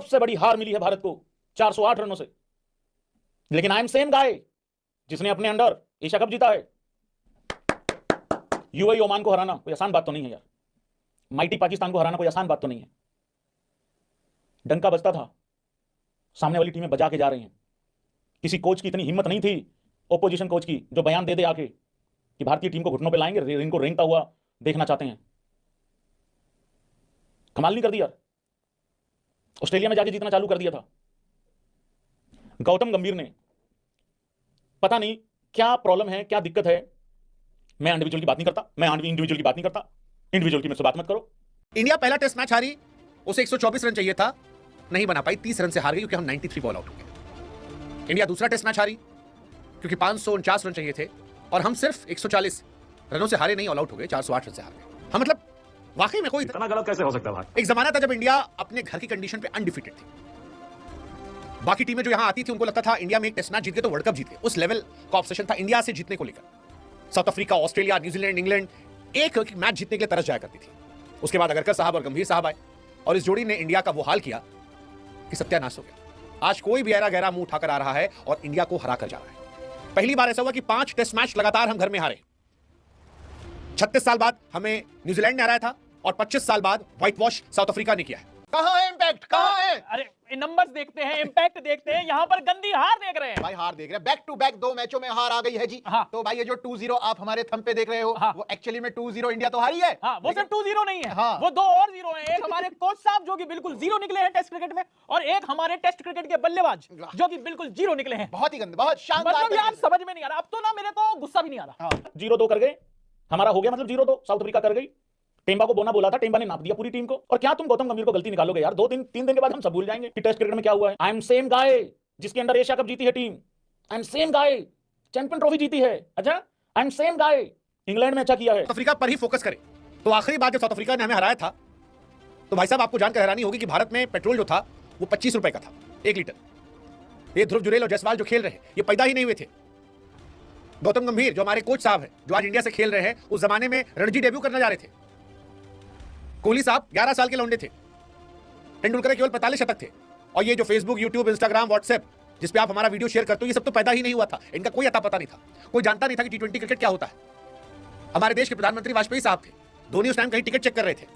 सबसे बड़ी हार मिली है भारत को 408 रनों से। लेकिन आई एम सेम गाय जिसने अपने अंडर एशिया कप जीता है। यूएई ओमान को हराना कोई आसान बात तो नहीं है यार। माइटी पाकिस्तान को हराना कोई आसान बात तो नहीं है। डंका बजता था, सामने वाली टीमें बजा के जा रही हैं। किसी कोच की इतनी हिम्मत नहीं थी, ओपोजिशन कोच की, जो बयान दे दे आके कि भारतीय टीम को घुटनों पे लाएंगे, इनको रेंगता हुआ देखना चाहते हैं। कमाल नहीं कर दिया? ऑस्ट्रेलिया में जाके जीतना चालू कर दिया था। गौतम गंभीर ने पता नहीं क्या प्रॉब्लम है, क्या दिक्कत है। मैं इंडिविजुअल की बात नहीं करता, इंडिविजुअल की मुझसे बात मत करो। इंडिया पहला टेस्ट मैच हारी, उसे 124 रन चाहिए था, नहीं बना पाई, 30 रन से हार गई क्योंकि हम 93 बॉल आउट हो गए। इंडिया दूसरा टेस्ट मैच हारी क्योंकि 549 रन चाहिए थे और हम सिर्फ 140 रनों से हारे नहीं, ऑल आउट हो गए, 408 रन से हार गए। हम मतलब वाकई में कोई इतना गलत कैसे हो सकता है भाई? एक जमाना था जब इंडिया अपने घर की कंडीशन पे अनडिफीटेड थी। बाकी टीमें जो यहां आती थी उनको लगता था इंडिया में एक टेस्ट मैच जीत गए तो वर्ल्ड कप जीत गए। उस लेवल का ऑब्सेशन था इंडिया से जीतने को लेकर। South Africa, Australia, New Zealand, England एक मैच जीतने के लिए तरस जाया करती थी। उसके बाद अगरकर साहब और गंभीर साहब आए और इस जोड़ी ने इंडिया का वो हाल किया कि सत्यानाश हो गया। आज कोई भी ऐरा गहरा मुंह उठाकर आ रहा है और इंडिया को हरा कर जा रहा है। पहली बार ऐसा हुआ कि 5 टेस्ट मैच लगातार हम घर में हारे। 36 साल बाद हमें न्यूजीलैंड ने हराया था और 25 साल बाद व्हाइट वॉश साउथ अफ्रीका ने किया है। कहां है इंपैक्ट, कहां है? अरे नंबर्स देखते हैं, इंपैक्ट देखते हैं, यहाँ पर गंदी हार देख रहे हैं भाई। हार देख रहे हैं, बैक टू बैक 2 मैचों में हार आ गई है जी। हाँ। तो भाई ये जो 2-0 आप हमारे थंब पे देख रहे हो, हाँ। वो एक्चुअली में 2-0 इंडिया तो हारी है। हाँ, वो सिर्फ 2-0 नहीं है। हाँ। वो 2 और 0 है। एक हमारे कोच साहब जो कि बिल्कुल 0 निकले हैं टेस्ट क्रिकेट में, और एक हमारे टेस्ट क्रिकेट के बल्लेबाज जो कि बिल्कुल 0 निकले हैं। बहुत ही गंदे, बहुत शानदार। मतलब यार समझ में नहीं आ रहा। अब तो ना मेरे को गुस्सा भी नहीं आ रहा। 0-2 कर गए, हमारा हो गया मतलब 0-2। साउथ अफ्रीका कर गई। टेम्बा को बोना बोला था, टेम्बा ने नाप दिया पूरी टीम को। और क्या तुम गौतम गंभीर को गलती निकालोगे यार? 2-3 दिन के बाद हम सब भूल जाएंगे कि टेस्ट क्रिकेट में क्या हुआ है। आई एम सेम गाय जिसके अंदर एशिया कप जीती है team. I am same guy champion trophy जीती है। अच्छा, I am same guy England में अच्छा किया है। साउथ अफ्रीका पर ही फोकस करें तो आखिरी बार जब साउथ अफ्रीका ने हमें हराया था तो भाई साहब आपको जानकर हैरानी होगी कि भारत में पेट्रोल जो था वो 25 रुपए का था 1 लीटर। ये ध्रुव जुरेल और जायसवाल जो खेल रहे हैं ये पैदा ही नहीं हुए थे। गौतम गंभीर जो हमारे कोच साहब हैं, जो आज इंडिया से खेल रहे हैं, उस जमाने में रणजी डेब्यू करने जा रहे थे। कोहली साहब 11 साल के लौंडे थे। तेंदुलकर केवल 45 शतक थे। और ये जो फेसबुक, यूट्यूब, इंस्टाग्राम, व्हाट्सएप जिस पे आप हमारा वीडियो शेयर करते हो, ये सब तो पैदा ही नहीं हुआ था। इनका कोई अता पता नहीं था। कोई जानता नहीं था कि T20 क्रिकेट क्या होता है। हमारे देश के प्रधानमंत्री वाजपेयी साहब थे। धोनी उस टाइम कहीं टिकट चेक कर रहे थे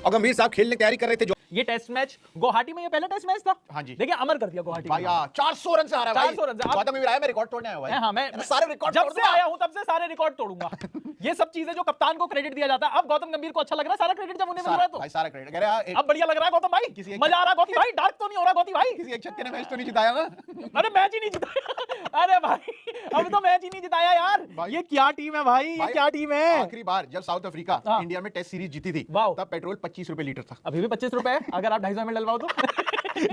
और गंभीर साहब खेलने की तैयारी कर रहे थे। ये टेस्ट मैच गुवाहाटी में, ये पहला टेस्ट मैच था। हाँ जी। देखिए अमर कर दिया गुवाहाटी भाई में। 400 रन से हारा भाई। 400 रन से। गौतम गंभीर आया, मैं रिकॉर्ड तोड़ने आया भाई। हाँ, मैं सारे रिकॉर्ड जब तोड़ से दूंगा। आया हूं तब से सारे रिकॉर्ड तोड़ूंगा। ये सब चीजें जो कप्तान को क्रेडिट दिया जाता है, अब गौतम गंभीर को अच्छा लग रहा है सारा क्रेडिट जब उन्हें मिल रहा है तो। भाई सारा क्रेडिट कह रहा है। अब बढ़िया लग रहा है गौतम भाई, किसी एक- मजा आ रहा है गौतम भाई। डार्क तो नहीं हो रहा गौतम भाई। किसी एक छक्के ने मैच तो नहीं जिताया ना। अरे मैच ही नहीं जिताया। अरे भाई अब तो मैच ही नहीं जिताया यार। भाई- ये क्या टीम है भाई, ये भाई, क्या टीम है। आखिरी बार जब साउथ अफ्रीका हाँ। इंडिया में टेस्ट सीरीज जीती थी वाह। तब पेट्रोल 25 रुपए लीटर था। अभी भी 25 रुपए है अगर आप 250 में डलवाओ तो।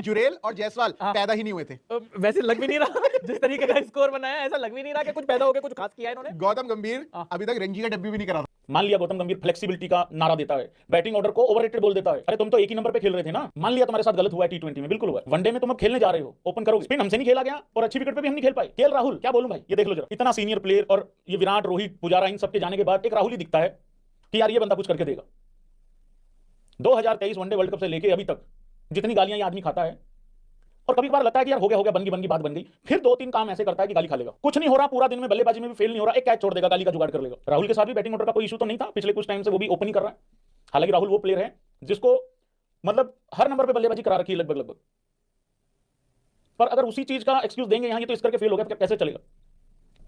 जुरेल और जायसवाल हाँ। पैदा ही नहीं हुए थे। वैसे लग भी नहीं रहा जिस तरीके का स्कोर बनाया है, ऐसा लग भी नहीं रहा कि कुछ पैदा हो गया, कुछ खास किया है इन्होंने। गौतम गंभीर हाँ। अभी तक रणजी का डब्बी भी नहीं करा था। मान लिया गौतम गंभीर फ्लेक्सिबिलिटी का नारा देता है, बैटिंग ऑर्डर को ओवररेटेड बोल देता है। अरे तुम तो एक ही नंबर पे खेल रहे थे ना। मान लिया तुम्हारे साथ गलत हुआ है T20 में, बिल्कुल हुआ है। वनडे में तुम अब खेलने जा रहे हो, ओपन करोगे, स्पिन हमसे नहीं खेला गया और अच्छी विकेट पे भी हम नहीं खेल पाए। केएल राहुल, क्या बोलूं भाई, ये देख लो जरा, इतना सीनियर प्लेयर और ये विराट, रोहित, पुजारा, इन सबके जाने के बाद एक राहुल ही दिखता है कि यार ये बंदा कुछ करके देगा। 2023 वनडे वर्ल्ड कप से लेके अभी तक जितनी गालियां ये आदमी खाता है, और कभी कभार लगता है कि यार हो गया बन गई बात बन गई, फिर 2-3 काम ऐसे करता है कि गाली खा लेगा। कुछ नहीं हो रहा पूरा दिन में, बल्लेबाजी में भी फेल नहीं हो रहा, एक कैच छोड़ देगा, गाली का जुगाड़ कर लेगा। राहुल के साथ भी बैटिंग ऑर्डर का कोई इशू तो नहीं था पिछले कुछ टाइम से, वो भी ओपन ही कर रहा है। हालांकि राहुल वो प्लेयर है जिसको मतलब हर नंबर पे बल्लेबाजी करा रखी है लगभग। पर अगर उसी चीज का एक्सक्यूज देंगे यहाँ, ये तो इस करके फेल हो गया, कैसे चलेगा।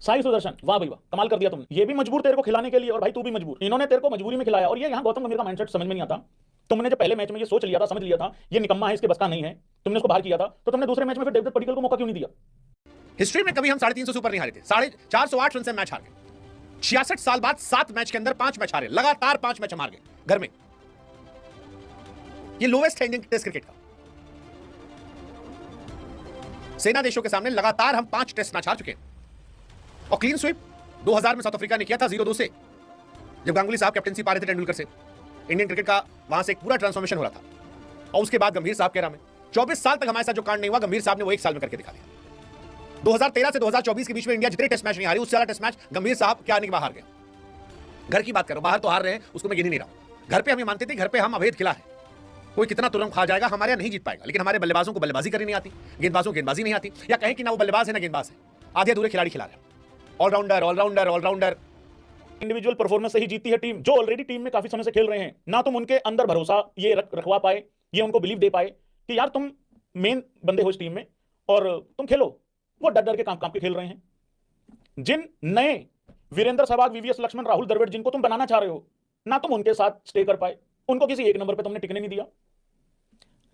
साई सुदर्शन, वाह भाई वाह, कमाल कर दिया तुमने। ये भी मजबूर तेरे को खिलाने के लिए, और भाई तू भी मजबूर। इन्होंने तेरे को मजबूरी में खिलाया। और ये यहाँ गौतम गंभीर का माइंडसेट समझ में नहीं आता। तुमने जो पहले मैच में ये सोच लिया था, समझ लिया था ये निकम्मा है, इसके बस का नहीं है, तुमने उसको बाहर किया था, तो तुमने दूसरे मैच में फिर डेविड पडिक्कल को मौका क्यों नहीं दिया? हिस्ट्री में कभी हम 350 से ऊपर नहीं हारे थे। 408 रन से मैच हार गए। 66 साल बाद 7 मैच के अंदर 5 मैच हारे, लगातार 5 मैच हम हार गए घर में। ये लोवेस्ट है इंडियन टेस्ट क्रिकेट का। सेना देशों के सामने लगातार हम 5 टेस्ट मैच हार चुके हैं। और क्लीन स्वीप 2000 में साउथ अफ्रीका ने किया था 0-2 से, जब गांगुली साहब कैप्टनसी पा रहे थे तेंदुलकर से। इंडियन क्रिकेट का वहां से एक पूरा ट्रांसफॉर्मेशन हो रहा था। और उसके बाद गंभीर साहब के राह में 24 साल तक हमारे साथ जो कांड नहीं हुआ, गंभीर साहब ने वो 1 साल में करके दिखा दिया। 2013 से 2024 के बीच में इंडिया जितने टेस्ट मैच नहीं हारी, उससे ज्यादा टेस्ट मैच गंभीर साहब के आने के बाद हार गए। घर की बात करो, बाहर तो हार रहे हैं, उसको मैं गिन ही नहीं रहा हूं। घर पे हम ये मानते थे, घर पे हम अभेद खिला है, कोई कितना तुरंत खा जाएगा, हमारे यहाँ नहीं जीत पाएगा। लेकिन हमारे बल्लेबाजों को बल्लेबाजी करनी नहीं आती, गेंदबाजों को गेंदबाजी नहीं आती, या कहें कि ना वो बल्लेबाज है ना गेंदबाज है, आधे अधूरे खिलाड़ी खिला रहे हैं। Allrounder allrounder allrounder. Individual performance से ही जीती है टीम। जो ऑलरेडी टीम में काफी समय से खेल रहे हैं, ना तुम उनके अंदर भरोसा ये रखवा पाए, ये उनको बिलीव दे पाए कि यार तुम मेन बंदे हो इस टीम में और तुम खेलो। वो डर डर के काम के खेल रहे हैं। जिन नए वीरेंद्र सहवाग, वीवीएस लक्ष्मण, राहुल द्रविड़ जिनको तुम बनाना चाह रहे हो, ना तुम उनके साथ स्टे कर पाए, उनको किसी एक नंबर पे तुमने टिकने नहीं दिया।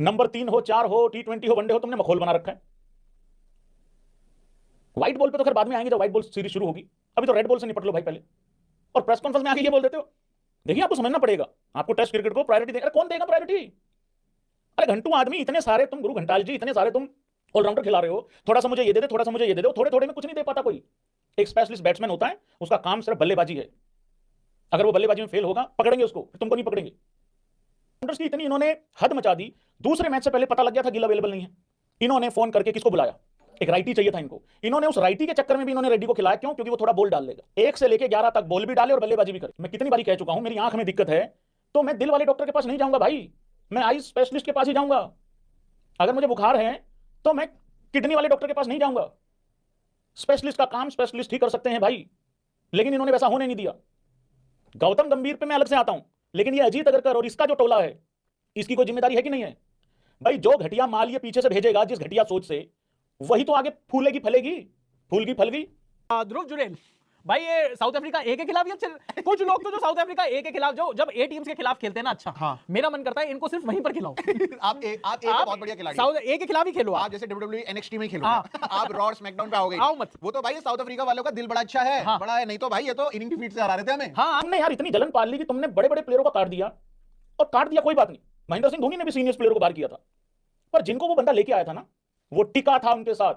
नंबर 3 हो, 4 हो, T20 हो, वनडे हो, तुमने मखौल बना रखा है। व्हाइट बॉल पे तो खैर बाद में आएंगे जब व्हाइट बॉल सीरीज शुरू होगी, अभी तो रेड बॉल से निपट लो भाई पहले। और प्रेस कॉन्फ्रेंस में आके ये बोल देते हो। देखिए आपको समझना पड़ेगा, आपको टेस्ट क्रिकेट को प्रायोरिटी देगा। कौन देगा प्रायोरिटी? अरे घंटू आदमी, इतने सारे तुम गुरु घंटाल जी, इतने सारे तुम ऑलराउंडर खिला रहे हो, थोड़ा सा मुझे ये दे दे, थोड़ा सा मुझे ये दे दे, थोड़े थोड़े में कुछ नहीं दे पाता कोई। एक स्पेशलिस्ट बैट्समैन होता है, उसका काम सिर्फ बल्लेबाजी है। अगर वो बल्लेबाजी में फेल होगा, पकड़ेंगे उसको, तुमको नहीं पकड़ेंगे। की इतनी इन्होंने हद मचा दी, दूसरे मैच से पहले पता लग गया था गिल अवेलेबल नहीं है। इन्होंने फोन करके किसको बुलाया? एक राइटी चाहिए था इनको। इन्होंने उस राइटी के चक्कर में भी इन्होंने रेड्डी को खिलाया। क्यों? क्योंकि वो थोड़ा बॉल डाल लेगा। 1 से लेके 11 तक बॉल भी डाले और बल्लेबाजी भी करे। मैं कितनी बारी कह चुका हूं, मेरी आंख में दिक्कत है तो मैं दिल वाले डॉक्टर के पास नहीं जाऊंगा भाई, मैं आई स्पेशलिस्ट के पास ही जाऊंगा। अगर मुझे बुखार है तो मैं किडनी वाले डॉक्टर के पास नहीं जाऊंगा। स्पेशलिस्ट का काम स्पेशलिस्ट ही कर सकते हैं भाई, लेकिन इन्होंने वैसा होने नहीं दिया। गौतम गंभीर पे मैं अलग से आता हूं, लेकिन ये अजीत अगरकर और इसका जो टोला है, इसकी कोई जिम्मेदारी है कि नहीं है भाई? जो घटिया माल ये पीछे से भेजेगा, जिस घटिया सोच से, वही तो आगे फूलेगी फलेगी, फूल की फल गई। ध्रुव जुरेल भाई, ये साउथ अफ्रीका ए के खिलाफ या कुछ लोग तो जो साउथ अफ्रीका ए के खिलाफ जो जब ए टीम्स के खिलाफ खेलते हैं ना, अच्छा हाँ। मेरा मन करता है इनको सिर्फ वहीं पर खिलाओ। आप एक बहुत बढ़िया खिलाड़ी, साउथ ए के खिलाफ ही खेलो आप जैसे WWE NXT में खेलो, हाँ। आप रॉ और स्मैकडाउन पे आओगे, आओ मत। वो तो भाई साउथ अफ्रीका वालों का दिल बड़ा अच्छा है, हाँ। बड़ा है। नहीं तो भाई ये तो इनिंग डिफीट से हरा रहे थे हमें। हाँ, तुमने यार इतनी जलन पाल ली कि तुमने बड़े बड़े प्लेयरों को काट दिया। और काट दिया कोई बात नहीं, महेंद्र सिंह धोनी ने भी सीनियर प्लेयर को बाहर किया था, पर जिनको वो बंदा लेके आया था ना, वो टिका था उनके साथ।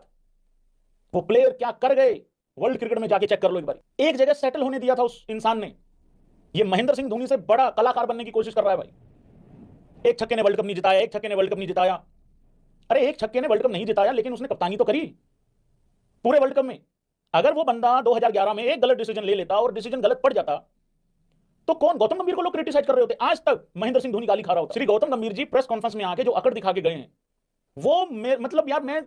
वो प्लेयर क्या कर गए वर्ल्ड क्रिकेट में, जाके चेक कर लो एक बार। एक जगह सेटल होने दिया था उस इंसान ने। ये महेंद्र सिंह धोनी से बड़ा कलाकार बनने की कोशिश कर रहा है भाई। एक छक्के ने वर्ल्ड कप नहीं जिताया, एक छक्के ने वर्ल्ड कप नहीं जिताया। अरे एक छक्के ने वर्ल्ड कप नहीं जिताया, लेकिन उसने कप्तानी तो करी पूरे वर्ल्ड कप में। अगर वो बंदा 2011 में एक गलत डिसीजन ले लेता और डिसीजन गलत पड़ जाता, तो कौन गौतम गंभीर को लोग क्रिटिसाइज कर रहे होते? आज तक महेंद्र सिंह धोनी गाली खा रहा होता। श्री गौतम गंभीर जी प्रेस कॉन्फ्रेंस में आके जो अकड़ दिखा के गए हैं, वो मतलब यार मैं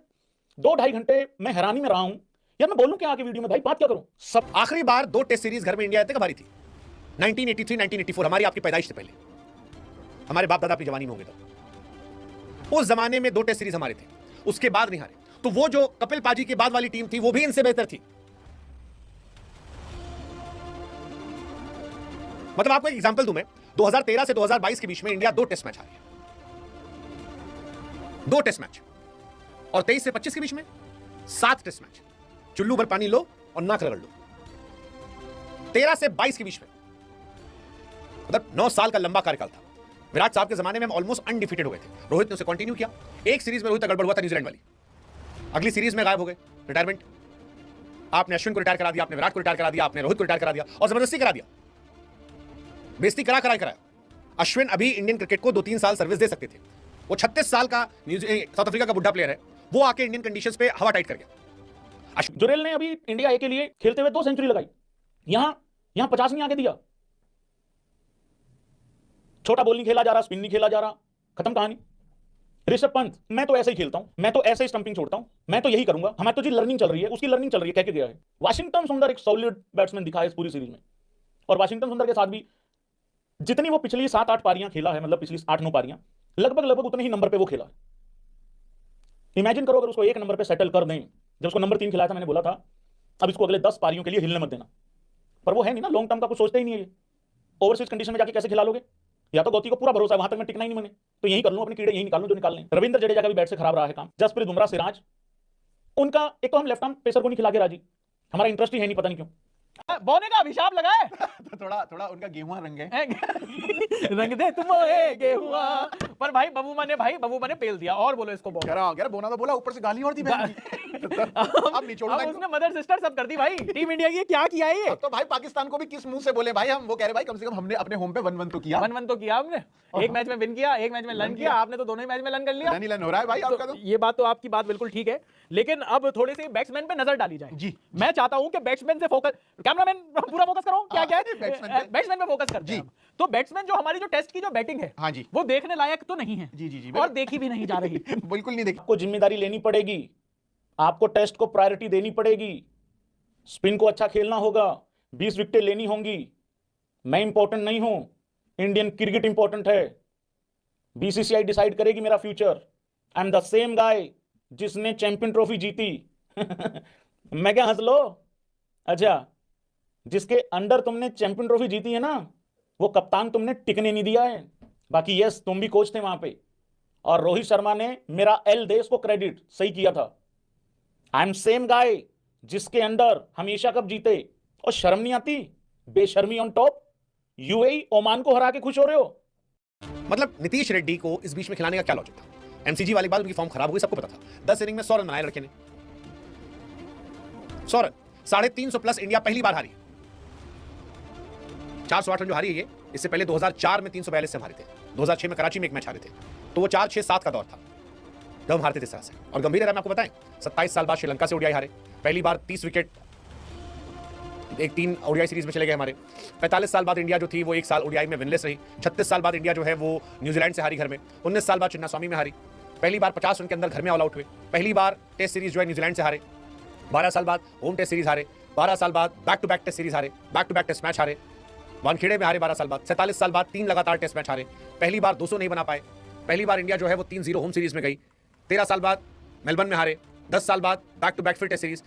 2-2.5 घंटे मैं हैरानी में रहा हूं यार। मैं बोलूं क्या आगे वीडियो में भाई, बात क्या करूं? सब आखिरी बार 2 टेस्ट सीरीज घर में इंडिया आते कब हारी थी? 1983 1984, हमारी आपकी पैदाइश से पहले। हमारे बाप दादा अपनी जवानी में होंगे तब। उस जमाने में 2 टेस्ट सीरीज हमारे थे, उसके बाद नहीं हारे। तो वो जो कपिल पाजी के बाद वाली टीम थी, वो भी इनसे बेहतर थी। मतलब आपको एक एग्जांपल दूं मैं, 2013 से 2022 के बीच में इंडिया 2 टेस्ट मैच हारी है, 2 टेस्ट मैच। और 23 से 25 के बीच में 7 टेस्ट मैच। चुल्लू भर पानी लो और नाक रगड़ लो। 13 से 22 के बीच में, मतलब 9 साल का लंबा कार्यकाल था। विराट साहब के जमाने में हम ऑलमोस्ट अनडिफीटेड हो गए थे। रोहित ने उसे कंटिन्यू किया। एक सीरीज में रोहित गड़बड़ हुआ था न्यूजीलैंड वाली, अगली सीरीज में गायब हो गए, रिटायरमेंट। आपने अश्विन को रिटायर करा दिया, आपने विराट को रिटायर करा दिया, आपने रोहित को रिटायर करा दिया और जबरदस्ती करा दिया, बेइज्जती कराया। अश्विन अभी इंडियन क्रिकेट को 2-3 साल सर्विस दे सकते थे। वो 36 साल का साउथ अफ्रीका का बुढ़ा प्लेयर है, वो आके इंडियन कंडीशंस पे हवा टाइट कर गया। जुरेल ने अभी इंडिया ए के लिए खेलते हुए 2 सेंचुरी लगाई, यहां 50 नहीं आके दिया। छोटा बॉल नहीं खेला जा रहा, स्पिन नहीं खेला जा रहा, खत्म कहानी। ऋषभ पंत, मैं तो ऐसे ही खेलता हूं, मैं तो ऐसे ही स्टंपिंग छोड़ता हूं, मैं तो यही करूंगा। हमारी तो जी लर्निंग चल रही है, उसकी लर्निंग चल रही है, कह के गया है। वाशिंगटन सुंदर एक सॉलिड बैट्समैन दिखा है इस पूरी सीरीज में, और वाशिंगटन सुंदर के साथ भी जितनी वो पिछली 7-8 पारियां खेला है, मतलब पिछली 8-9 पारियां, लगभग उतने ही नंबर पे वो खेला है। इमेजिन करो अगर उसको 1 नंबर पे सेटल कर दें। जब उसको नंबर 3 खिलाया था, मैंने बोला था अब इसको अगले 10 पारियों के लिए हिलने मत देना, पर वो है नहीं ना, लॉन्ग टर्म का कुछ सोचते ही नहीं है। ओवरसीज कंडीशन में जाके कैसे खिला लोगे? या तो गौती को पूरा भरोसा है वहां तक मैं टिकना ही नहीं, मैंने तो यही कर लूं, अपने कीड़े यही निकाल लूं जो निकालने। रविंद्र जडेजा का भी बैट से खराब रहा है काम। जसप्रीत बुमराह, सिराज, उनका एक तो हम लेफ्ट आर्म पेसर को नहीं खिला के राजी, हमारा इंटरेस्ट ही है नहीं, पता नहीं क्यों। बोने का अभिशाप लगा है। तो थोड़ा उनका गेहुआ रंग है। रंग दे तुम गेहुआ। पर भाई बबूमा ने पेल दिया। और बोलो इसको बोल। कह रहा बोना तो बोला, ऊपर से गाली और दी बहन की। अब निचोड़ना अब उसने मदर सिस्टर सब कर दी भाई। टीम इंडिया की क्या किया है ये? तो भाई पाकिस्तान को भी किस मुंह से बोले भाई हम? वो कह रहे भाई कम से कम हमने अपने होम पे 1-1 तो किया। 1-1 तो किया हमने। एक मैच में विन किया, एक मैच में लन किया। आपने तो दोनों ही मैच में लन कर लिया। लन हो रहा है भाई आपका। तो ये बात तो आपकी बात बिल्कुल ठीक है, लेकिन अब थोड़े से बैट्समैन पे नजर डाली जाए जी। मैं चाहता हूं कि बैट्समैन से फोकस, कैमरामैन पूरा फोकस करो। क्या है बैट्समैन पे फोकस करते हैं। तो बैट्समैन जो हमारी जो टेस्ट की जो बैटिंग है हाँ जी वो देखने लायक तो नहीं है। जी जी जी और देखी भी नहीं जा रही। बिल्कुल नहीं देखा। आपको जिम्मेदारी लेनी पड़ेगी, आपको टेस्ट को प्रायोरिटी देनी पड़ेगी, स्पिन को अच्छा खेलना होगा, 20 विकेटें लेनी होंगी। मैं इंपॉर्टेंट नहीं हूं, इंडियन क्रिकेट इंपॉर्टेंट है। बीसीसीआई डिसाइड करेगी मेरा future. I am the same guy जिसने चैंपियन ट्रॉफी जीती। मैं क्या हंस लो? अच्छा, जिसके अंडर तुमने चैंपियन ट्रॉफी जीती है ना, वो कप्तान तुमने टिकने नहीं दिया है। बाकी यस, तुम भी कोच थे वहां पे, और रोहित शर्मा ने मेरा एल देश को क्रेडिट सही किया था। आई एम सेम गाय जिसके अंडर हम एशिया कप जीते, और शर्म नहीं आती? बेशर्मी ऑन टॉप। यूएई ओमान को हरा के खुश हो रहे हो? मतलब नीतीश रेड्डी को इस बीच में खिलाने का क्या लॉजिक था? एमसीजी वाली बात, उनकी फॉर्म खराब हो गई, सबको पता था। 10 इनिंग में 100 रन बनाए लड़के ने, 100 रन, 350 प्लस इंडिया पहली बार हारी। 408 रन जो हारी है ये, इससे पहले 2004 में 342 से हारे थे, 2006 में कराची में एक मैच हारे थे। तो वो 4-6-7 का दौर था जब हम हारते थे इस तरह से। और गंभीर है, मैं आपको बताएं, 27 साल बाद श्रीलंका से ओडीआई हारे, पहली बार 30 विकेट एक 3 ओडीआई सीरीज में चले गए हमारे। 45 साल बाद इंडिया जो थी वो 1 साल ओडीआई में विनलेस रही। 36 साल बाद इंडिया जो है वो न्यूजीलैंड से हारी घर में। 19 साल बाद चिन्नास्वामी में हारी। पहली बार 50 रन के अंदर घर में ऑल आउट हुए। पहली बार टेस्ट सीरीज जो है न्यूजीलैंड से हारे। 12 साल बाद होम टेस्ट सीरीज हारे। 12 साल बाद back to back test series हारे, back to back test match हारे, वानखेड़े में हारे 12 साल बाद। 47 साल बाद 3 लगातार टेस्ट मैच हारे। पहली बार 200 नहीं बना पाए। पहली बार इंडिया जो है वो 3-0 होम सीरीज में गई। 13 साल बाद मेलबर्न में हारे। 10 साल बाद बैक टू बैक फिर test series,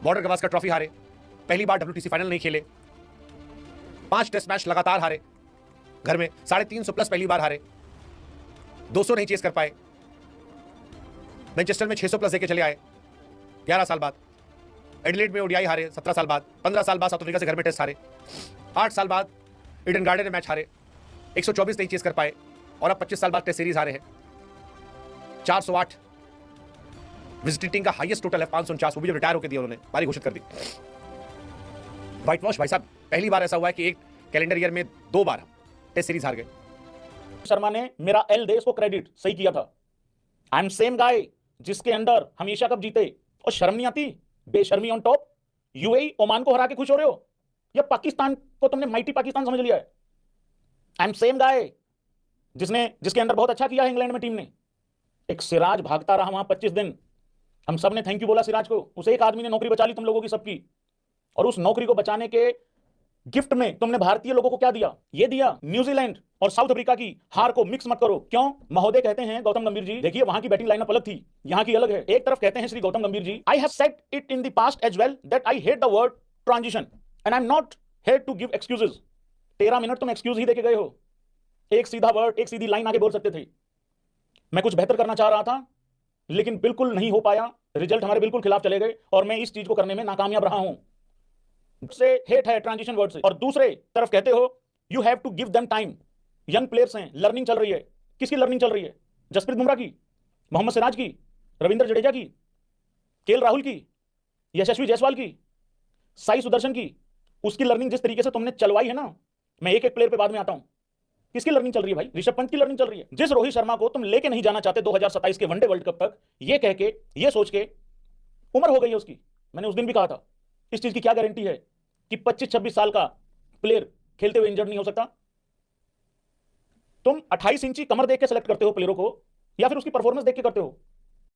Border Gavaskar trophy हारे। पहली बार WTC फाइनल नहीं खेले। 5 टेस्ट मैच लगातार हारे घर में। 350 प्लस पहली बार हारे। 200 नहीं चेस कर पाए। मैनचेस्टर में 600 प्लस देके चले आए 11 साल बाद। एडिलेड में ओडीआई हारे 17 साल बाद। 15 साल बाद साउथ अफ्रीका से घर में टेस्ट हारे। 8 साल बाद ईडन गार्डन में मैच हारे। 124 नहीं चेस कर पाए। और अब 25 साल बाद टेस्ट सीरीज हारे हैं। 408 विजिटिंग का हाईएस्ट टोटल है, 549, वो भी जब रिटायर होकर दिया उन्होंने, पारी घोषित कर दी। व्हाइट वॉश भाई साहब, पहली बार ऐसा हुआ है कि एक कैलेंडर ईयर में 2 बार हम टेस्ट सीरीज हार गए। शर्मा ने मेरा एल देश को क्रेडिट सही किया था। आई एम सेम गाय जिसके अंडर हम एशिया कप जीते, और शर्म नहीं आती? बेशर्मी ऑन टॉप। यूएई ओमान को हरा के खुश हो रहे हो, या पाकिस्तान को तुमने माइटी पाकिस्तान समझ लिया है? आई एम सेम गाय जिसके अंदर बहुत अच्छा किया है इंग्लैंड में टीम ने। एक सिराज भागता रहा वहां 25 दिन, हम सब ने थैंक यू बोला सिराज को। उस एक आदमी ने नौकरी बचा ली तुम लोगों की सबकी, और उस नौकरी को बचाने के गिफ्ट में तुमने भारतीय लोगों को क्या दिया? ये दिया, न्यूजीलैंड और साउथ अफ्रीका की हार को मिक्स मत करो। क्यों? महोदय कहते हैं गौतम गंभीर जी, देखिए वहां की बैटिंग लाइनअप अलग थी, यहां की अलग है। एक तरफ कहते हैं Shri Gautam Gambhir ji, I have said it in the past as well that I hate the word transition and I am not here to give excuses. 13 minute तुम एक्सक्यूज ही देके गए हो। एक सीधा वर्ड, एक सीधी लाइन आगे बोल सकते थे। मैं कुछ बेहतर करना चाह रहा था, लेकिन बिल्कुल नहीं हो पाया। रिजल्ट हमारे बिल्कुल खिलाफ चले गए, और मैं इस चीज को करने में नाकामयाब रहा हूं। से हेट है ट्रांजिशन वर्ड से। और दूसरे तरफ कहते हो you have to give them time. Young players हैं, लर्निंग चल रही है। किसकी लर्निंग चल रही है? जसप्रीत बुमराह की, मोहम्मद सिराज की, रविंद्र जडेजा की, केएल राहुल की, यशस्वी जायसवाल की, साई सुदर्शन की। उसकी लर्निंग जिस तरीके से तुमने चलवाई है ना, मैं एक एक प्लेयर पे बाद में आता हूं। किसकी लर्निंग चल रही है भाई? ऋषभ पंत की लर्निंग चल रही है। जिस रोहित शर्मा को तुम लेके नहीं जाना चाहते 2027 के वनडे वर्ल्ड कप तक, ये कह के, ये सोच के उम्र हो गई है उसकी। मैंने उस दिन भी कहा था, इस चीज की क्या गारंटी है कि 25-26 साल का प्लेयर खेलते हुए इंजर्ड नहीं हो सकता? तुम 28 इंची कमर देख के सेलेक्ट करते हो प्लेयरों को, या फिर उसकी परफॉर्मेंस देख के करते हो?